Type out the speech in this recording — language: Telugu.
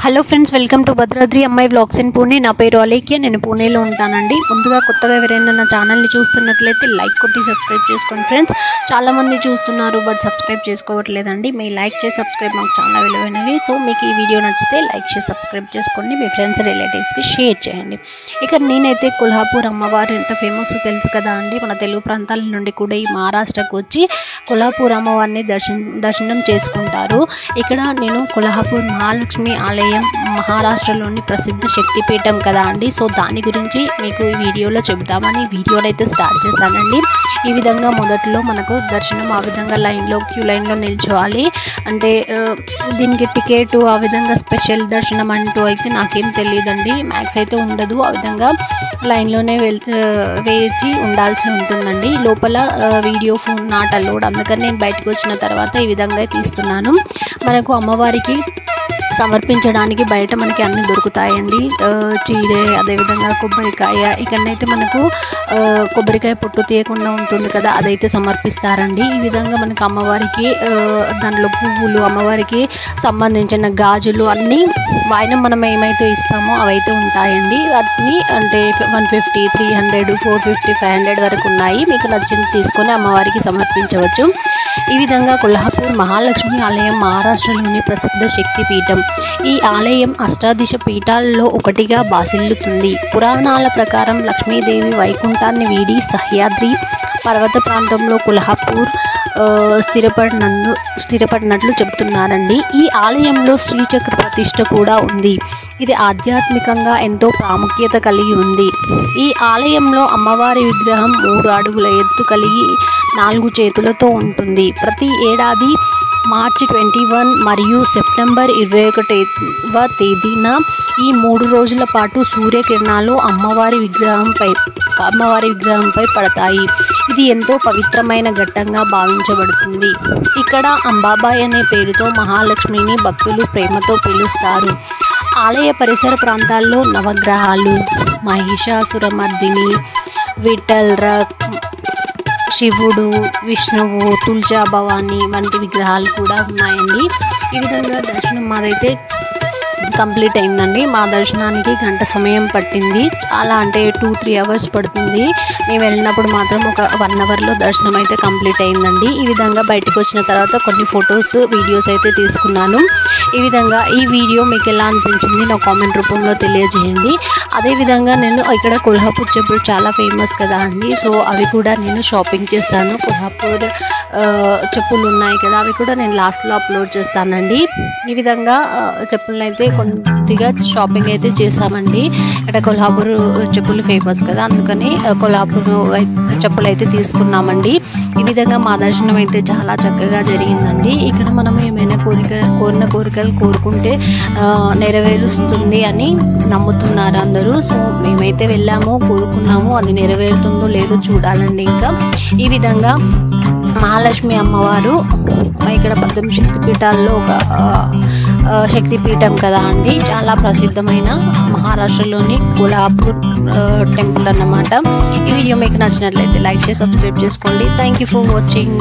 Hello friends, welcome to Bhadradri అమ్మాయి వ్లాగ్స్ ఇన్ పూణే. నా పేరు అలేఖ్య, నేను పూణేలో ఉంటానండి. ముందుగా కొత్తగా ఎవరైనా నా ఛానల్ని చూస్తున్నట్లయితే లైక్ కొట్టి సబ్స్క్రైబ్ చేసుకోండి ఫ్రెండ్స్. చాలామంది చూస్తున్నారు బట్ సబ్స్క్రైబ్ చేసుకోవట్లేదండి. మీ లైక్ చేసి సబ్స్క్రైబ్ మాకు చాలా విలువైనవి. సో మీకు ఈ వీడియో నచ్చితే లైక్ చేసి సబ్స్క్రైబ్ చేసుకోండి, మీ ఫ్రెండ్స్ రిలేటివ్స్కి షేర్ చేయండి. ఇక్కడ నేనైతే కొల్హాపూర్ అమ్మవారు ఎంత ఫేమస్ తెలుసు కదా అండి. మన తెలుగు ప్రాంతాల నుండి కూడా ఈ మహారాష్ట్రకు వచ్చి కొల్హాపూర్ అమ్మవారిని దర్శనం చేసుకుంటారు. ఇక్కడ నేను కొల్హాపూర్ మహాలక్ష్మి ఆలయం మహారాష్ట్రలోని ప్రసిద్ధ శక్తిపీఠం కదా అండి. సో దాని గురించి మీకు ఈ వీడియోలో చెప్దామని వీడియోని అయితే స్టార్ట్ చేశానండి. ఈ విధంగా మొదట్లో మనకు దర్శనం ఆ విధంగా క్యూ లైన్లో నిల్చోవాలి. అంటే దీనికి టికెట్ ఆ విధంగా స్పెషల్ దర్శనం అంటూ అయితే నాకేం తెలియదండి. మ్యాక్స్ అయితే ఉండదు. ఆ విధంగా లైన్లోనే వేచి ఉండాల్సి ఉంటుందండి. లోపల వీడియో ఫోన్ నాట్ అలౌడ్. అందుకని నేను బయటకు వచ్చిన తర్వాత ఈ విధంగా తీస్తున్నాను. మనకు అమ్మవారికి సమర్పించడానికి బయట మనకి అన్నీ దొరుకుతాయండి. చీరే, అదేవిధంగా కొబ్బరికాయ. ఇక్కడనైతే మనకు కొబ్బరికాయ పొట్టు తీయకుండా ఉంటుంది కదా, అదైతే సమర్పిస్తారండి. ఈ విధంగా మనకు అమ్మవారికి దాంట్లో పువ్వులు, అమ్మవారికి సంబంధించిన గాజులు అన్నీ వాయినం మనం ఏమైతే ఇస్తామో అవైతే ఉంటాయండి. వాటిని అంటే 150, 300, 450, 500 వరకు ఉన్నాయి. మీకు నచ్చింది తీసుకొని అమ్మవారికి సమర్పించవచ్చు. ఈ విధంగా కొల్హాపూర్ మహాలక్ష్మి ఆలయం మహారాష్ట్రలోని ప్రసిద్ధ శక్తిపీఠం. ఈ ఆలయం అష్టాదశ పీఠాలలో ఒకటిగా బాసిల్లుతుంది. పురాణాల ప్రకారం లక్ష్మీదేవి వైకుంఠాన్ని వీడి సహ్యాద్రి పర్వత ప్రాంతంలో కొల్హాపూర్ స్థిరపడినట్లు చెబుతున్నారండి. ఈ ఆలయంలో శ్రీచక్ర ప్రతిష్ఠ కూడా ఉంది. ఇది ఆధ్యాత్మికంగా ఎంతో ప్రాముఖ్యత కలిగి ఉంది. ఈ ఆలయంలో అమ్మవారి విగ్రహం 3 అడుగుల ఎత్తు కలిగి 4 చేతులతో ఉంటుంది. ప్రతి ఏడాది మార్చి 21 మరియు సెప్టెంబర్ 21వ తేదీన ఈ 3 రోజుల పాటు సూర్యకిరణాలు అమ్మవారి విగ్రహంపై పడతాయి. ఇది ఎంతో పవిత్రమైన ఘట్టంగా భావించబడుతుంది. ఇక్కడ అంబాబాయ్ అనే పేరుతో మహాలక్ష్మిని భక్తులు ప్రేమతో పిలుస్తారు. ఆలయ పరిసర ప్రాంతాల్లో నవగ్రహాలు, మహిషాసురమర్దిని, విఠల్, శివుడు, విష్ణువు, తుల్జా భవాని వంటి విగ్రహాలు కూడా ఉన్నాయండి. ఈ విధంగా దర్శనం మాదైతే కంప్లీట్ అయిందండి. మా దర్శనానికి గంట సమయం పట్టింది. చాలా అంటే 2-3 అవర్స్ పడుతుంది. మేము వెళ్ళినప్పుడు మాత్రం ఒక 1 అవర్లో దర్శనం అయితే కంప్లీట్ అయిందండి. ఈ విధంగా బయటకు వచ్చిన తర్వాత కొన్ని ఫొటోస్, వీడియోస్ అయితే తీసుకున్నాను. ఈ విధంగా ఈ వీడియో మీకు ఎలా అనిపించింది నా కామెంట్ రూపంలో తెలియజేయండి. అదేవిధంగా నేను ఇక్కడ కొల్హాపూర్ చెప్పులు చాలా ఫేమస్ కదా అండి. సో అవి కూడా నేను షాపింగ్ చేస్తాను. కొల్హాపూర్ చెప్పులు ఉన్నాయి కదా, అవి కూడా నేను లాస్ట్లో అప్లోడ్ చేస్తానండి. ఈ విధంగా చెప్పులను అయితే కొద్దిగా షాపింగ్ అయితే చేసామండి. ఇక్కడ కొల్హాపూర్ చెప్పులు ఫేమస్ కదా, అందుకని కొల్హాపూర్ చెప్పులు అయితే తీసుకున్నామండి. ఈ విధంగా మా దర్శనం అయితే చాలా చక్కగా జరిగిందండి. ఇక్కడ మనం ఏమైనా కోరిన కోరికలు కోరుకుంటే నెరవేరుస్తుంది అని నమ్ముతున్నారు అందరూ. సో మేమైతే వెళ్ళాము, కోరుకున్నాము. అది నెరవేరుతుందో లేదో చూడాలండి. ఇంకా ఈ విధంగా మహాలక్ష్మి అమ్మవారు ఇక్కడ 18 శక్తిపీఠాల్లో ఒక శక్తిపీఠం కదా అండి. చాలా ప్రసిద్ధమైన మహారాష్ట్రలోని కొల్హాపూర్ టెంపుల్ అన్నమాట. ఈ వీడియో మీకు నచ్చినట్లయితే లైక్ చేసి సబ్స్క్రైబ్ చేసుకోండి. Thank you for watching.